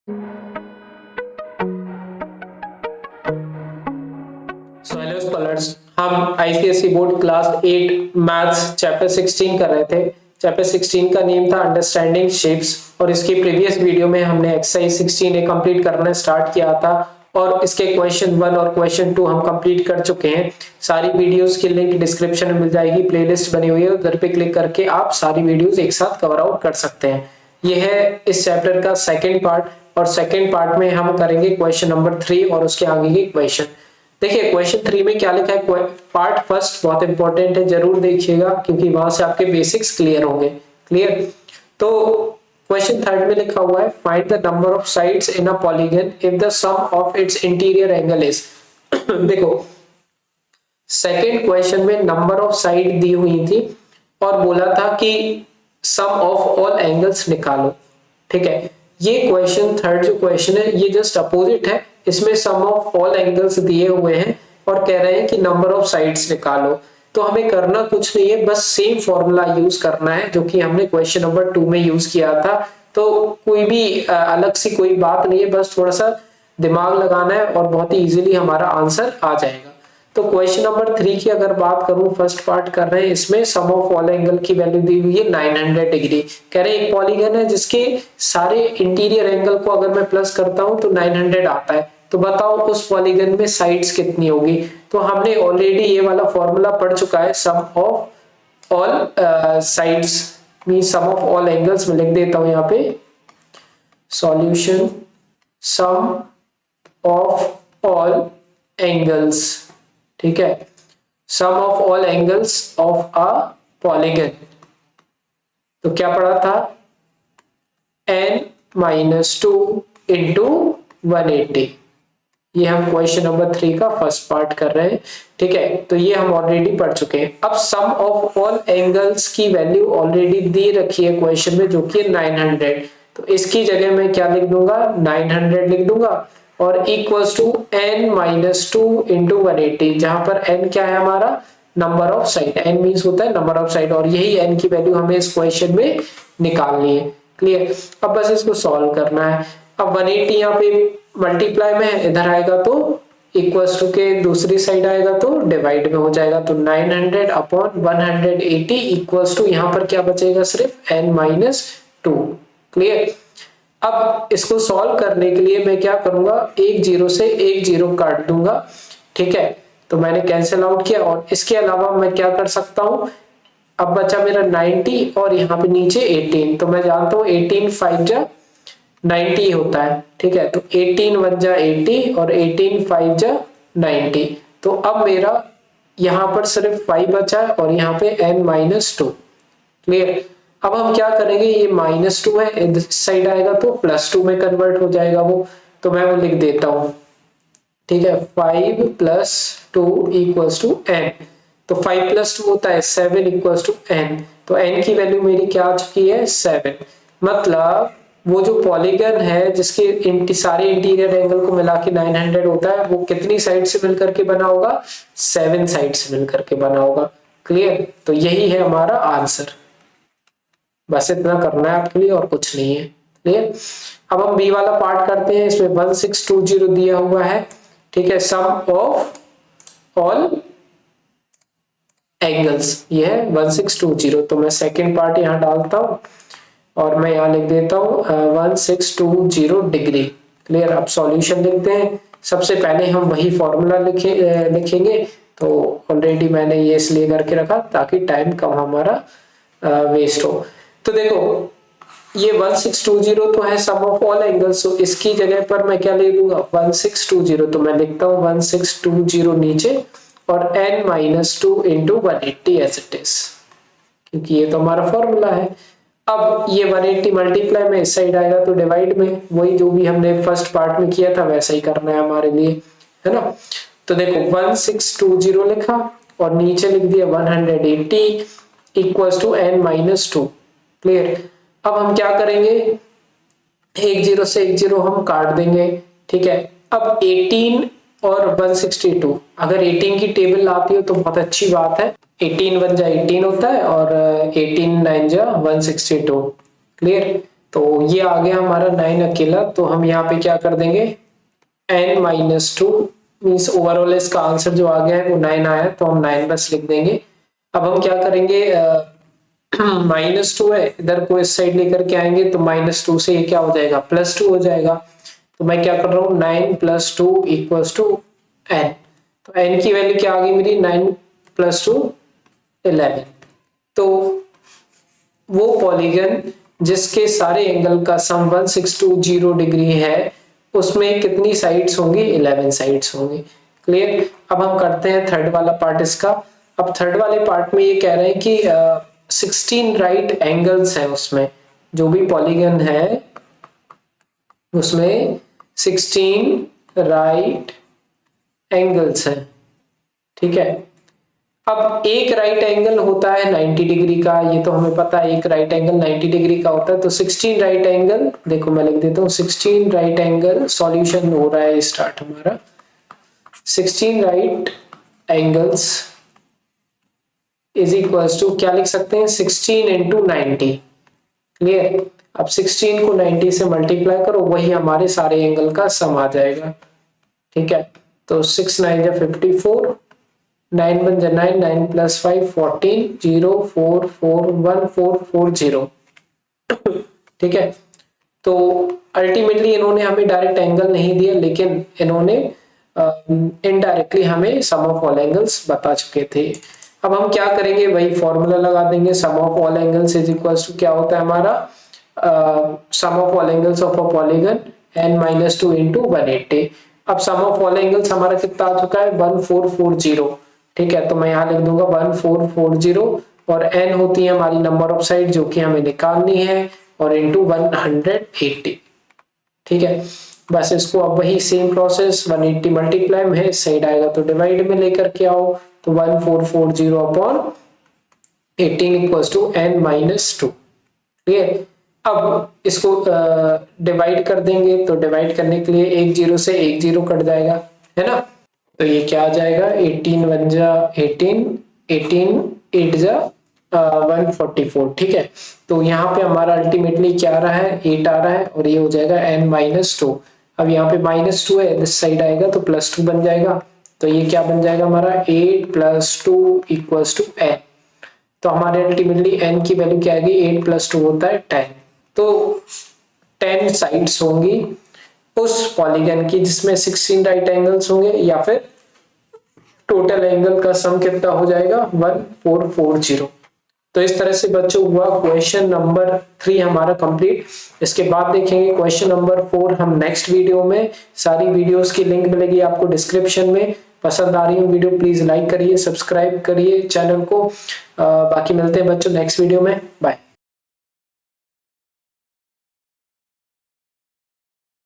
So hello scholars, हम ICSE board class 8 maths chapter 16 कर रहे थे। चैप्टर 16 का नेम था अंडरस्टैंडिंग शेप्स और इसकी प्रीवियस वीडियो में हमने एक्सरसाइज 16 कंप्लीट करना स्टार्ट किया था और इसके क्वेश्चन 1 और क्वेश्चन 2 हम कंप्लीट कर चुके हैं। सारी वीडियोस की लिंक डिस्क्रिप्शन में मिल जाएगी, प्लेलिस्ट बनी हुई है, उधर पे क्लिक करके आप सारी वीडियोस एक साथ कवर आउट कर सकते हैं। ये है इस चैप्टर का सेकंड पार्ट और सेकंड पार्ट में हम करेंगे क्वेश्चन नंबर 3 और उसके आगे के क्वेश्चन। देखिए क्वेश्चन 3 में क्या लिखा है, पार्ट फर्स्ट बहुत इंपॉर्टेंट है, जरूर देखिएगा क्योंकि वहां से आपके बेसिक्स क्लियर होंगे। क्लियर? तो क्वेश्चन थर्ड में लिखा हुआ है find the number of sides in a polygon if the sum of its interior angle is. देखो सेकंड क्वेश्चन में नंबर ऑफ साइड दी हुई थी और बोला था कि सम ऑफ ऑल एंगल्स निकालो। ठीक है, ये क्वेश्चन थर्ड जो क्वेश्चन है ये जस्ट अपोजिट है। इसमें सम ऑफ ऑल एंगल्स दिए हुए हैं और कह रहे हैं कि नंबर ऑफ साइड्स निकालो। तो हमें करना कुछ नहीं है, बस सेम फॉर्मूला यूज करना है जो कि हमने क्वेश्चन नंबर 2 में यूज किया था। तो कोई भी अलग सी कोई बात नहीं है, बस थोड़ा सा दिमाग लगाना है और बहुत ही इजीली हमारा आंसर आ जाएगा। तो क्वेश्चन नंबर 3 की अगर बात करूं, फर्स्ट पार्ट कर रहे हैं, इसमें सम ऑफ ऑल एंगल की वैल्यू दी हुई है 900 डिग्री। कह रहे हैं एक पॉलीगन है जिसके सारे इंटीरियर एंगल को अगर मैं प्लस करता हूं तो 900 आता है। तो बताओ उस पॉलीगन में साइड्स कितनी होगी। तो हमने ऑलरेडी ये वाला फॉर्मूला पढ़ चुका है, sum of all sides mean sum of all angles. में लिख देता हूं यहाँ पे solution sum of all angles. ठीक है, sum of all angles of a polygon. तो क्या पढ़ा था, n-2 इंटू 180। ये हम क्वेश्चन नंबर 3 का फर्स्ट पार्ट कर रहे हैं। ठीक है, तो ये हम ऑलरेडी पढ़ चुके हैं। अब सम ऑफ ऑल एंगल्स की वैल्यू ऑलरेडी दी रखी है क्वेश्चन में जो कि 900। तो इसकी जगह मैं क्या लिख दूंगा, 900 लिख दूंगा और इक्वल्स टू n-2 इंटू 180, जहां पर n क्या है हमारा, number of side. n means होता है नंबर ऑफ साइड और यही n की वैल्यू हमें इस क्वेश्चन में निकालनी है। क्लियर? अब बस इसको सॉल्व करना है। अब 180 यहाँ पे मल्टीप्लाई में है, इधर आएगा तो इक्वल्स टू के दूसरी साइड आएगा तो डिवाइड में हो जाएगा। तो 900 अपॉन 180 इक्वल्स टू यहाँ पर क्या बचेगा, सिर्फ n-2। क्लियर? अब इसको सॉल्व करने के लिए मैं क्या करूंगा, एक जीरो से एक जीरो काट दूंगा। ठीक है, तो मैंने कैंसिल आउट किया और इसके अलावा मैं क्या कर सकता हूं, अब बचा मेरा 90 और यहाँ पे नीचे 18। तो मैं जानता हूँ 18 5 जा 90 होता है। ठीक है, तो 18 1 जा 80 और 18 5 जा 90। तो अब मेरा यहाँ पर सिर्फ 5 बचा है और यहाँ पे n-2। क्लियर? अब हम क्या करेंगे, ये -2 है, इस साइड आएगा तो +2 में कन्वर्ट हो जाएगा वो। तो मैं वो लिख देता हूं। ठीक है, 5 + 2 इक्वल्स टू n। तो 5 + 2 होता है 7 इक्वल्स टू n। तो n की वैल्यू मेरी क्या आ चुकी है, 7। मतलब वो जो पॉलीगन है जिसके सारे इंटीरियर एंगल को मिला के 900 होता है, वो कितनी साइड से मिलकर के बना होगा, 7 साइड से मिलकर के बना होगा। क्लियर? तो यही है हमारा आंसर। बस इतना करना है आपके लिए और कुछ नहीं है। क्लियर? अब हम बी वाला पार्ट करते हैं। इसमें 1620 दिया हुआ है। ठीक है, सम ऑफ ऑल एंगल्स, ये है 1620। तो मैं सेकंड पार्ट यहाँ डालता हूँ और मैं यहाँ लिख देता हूँ 1620 डिग्री। क्लियर? अब सॉल्यूशन लिखते हैं। सबसे पहले हम वही फॉर्मूला लिखेंगे। तो ऑलरेडी मैंने ये इसलिए करके रखा ताकि टाइम कम हमारा वेस्ट हो। तो देखो ये 1620 तो है सम ऑफ ऑल एंगल्स, तो इसकी जगह पर मैं क्या ले लूंगा, 1620। तो मैं लिखता हूँ 1620 नीचे और n-2 into 180 as it is, क्योंकि ये तो हमारा फॉर्मूला है। अब ये 180 मल्टीप्लाई में इस साइड आएगा तो डिवाइड में, वही जो भी हमने फर्स्ट पार्ट में किया था वैसा ही करना है हमारे लिए, है ना। तो देखो 1620 लिखा और नीचे लिख दिया 180 इक्वल्स टू n-2। क्लियर? अब हम क्या करेंगे, एक जीरो से एक जीरो हम काट देंगे। ठीक है, अब 18 और 162, अगर 18 की टेबल आती हो तो बहुत अच्छी बात है। 18 1 जा 18 होता है और 18 9 जा 162। क्लियर? तो ये आ गया हमारा 9 अकेला, तो हम यहाँ पे क्या कर देंगे n-2 मीन्स ओवरऑल इसका आंसर जो आ गया है वो 9 आया, तो हम 9 बस लिख देंगे। अब हम क्या करेंगे, -2 है, इधर को इस साइड लेकर के आएंगे तो -2 से ये क्या हो जाएगा +2 हो जाएगा। तो मैं क्या कर रहा हूँ 9 + 2 = n। तो n की वैल्यू क्या आ गई मेरी 9 + 2 11। तो वो पॉलीगन जिसके सारे एंगल का सम 1620 डिग्री है उसमें कितनी साइड्स होंगी 11 साइड्स होंगी। क्लियर। अब हम करते हैं थर्ड वाला पार्ट इसका। अब थर्ड वाले पार्ट में ये कह रहे हैं कि 16 राइट एंगल्स है, उसमें जो भी पॉलीगन है उसमें 16 राइट एंगल्स है। ठीक है। अब एक राइट एंगल होता है 90 डिग्री का, ये तो हमें पता है, एक राइट एंगल 90 डिग्री का होता है। तो 16 राइट एंगल, देखो मैं लिख देता हूँ 16 राइट एंगल, सॉल्यूशन हो रहा है स्टार्ट हमारा। 16 right angles is equals to क्या लिख सकते हैं 16 × 90। क्लियर। अब 16 को 90 से मल्टीप्लाई करो, वही हमारे सारे एंगल का सम आ जाएगा। ठीक है। तो 6 9 = 54, 9 1 = 9, 9 + 5 14, 0 4 4 1 4 4 0। ठीक है। तो अल्टीमेटली इन्होंने हमें डायरेक्ट एंगल नहीं दिया, लेकिन इन्होंने इनडायरेक्टली हमें सम ऑफ ऑल एंगल्स बता चुके थे। अब हम क्या करेंगे, वही फॉर्मूला लगा देंगे, sum of all angles is equals to क्या होता है हमारा sum of all angles of a polygon n-2 × 180। अब सम ऑफ ऑल एंगल्स हमारा कितना आ चुका है 1440। ठीक है। तो मैं यहाँ लिख दूंगा 1440 और n होती है हमारी नंबर ऑफ साइड जो कि हमें निकालनी है, और इंटू 180। ठीक है। बस इसको अब वही सेम प्रोसेस 180 मल्टीप्लाई में है, साइड आएगा तो डिवाइड में लेकर के आओ, तो 1440/18 = n-2। क्लियर। अब इसको डिवाइड कर देंगे, तो डिवाइड करने के लिए एक 0 से एक 0 कट जाएगा, है ना। तो ये क्या आ जाएगा 18 1 = 18, 18 8 = 144। ठीक है। तो यहाँ पे हमारा अल्टीमेटली क्या आ रहा है 8 आ रहा है, और ये हो जाएगा n-2। अब यहाँ पे -2 है, दिस साइड आएगा तो +2 बन जाएगा। तो ये क्या बन जाएगा हमारा 8 + 2 = n। तो हमारे अल्टीमेटली n की वैल्यू क्या आएगी 8 + 2 होता है 10। तो 10 साइड्स होंगी उस पॉलीगन की जिसमें 16 राइट एंगल्स होंगे, या फिर टोटल एंगल का सम कितना हो जाएगा 1440। तो इस तरह से बच्चों हुआ क्वेश्चन नंबर 3 हमारा कंप्लीट। इसके बाद देखेंगे क्वेश्चन नंबर 4 हम नेक्स्ट वीडियो में। सारी वीडियोस की लिंक मिलेगी आपको डिस्क्रिप्शन में। पसंद आ रही है वीडियो प्लीज लाइक करिए, सब्सक्राइब करिए चैनल को। बाकी मिलते हैं बच्चों नेक्स्ट वीडियो में। बाय।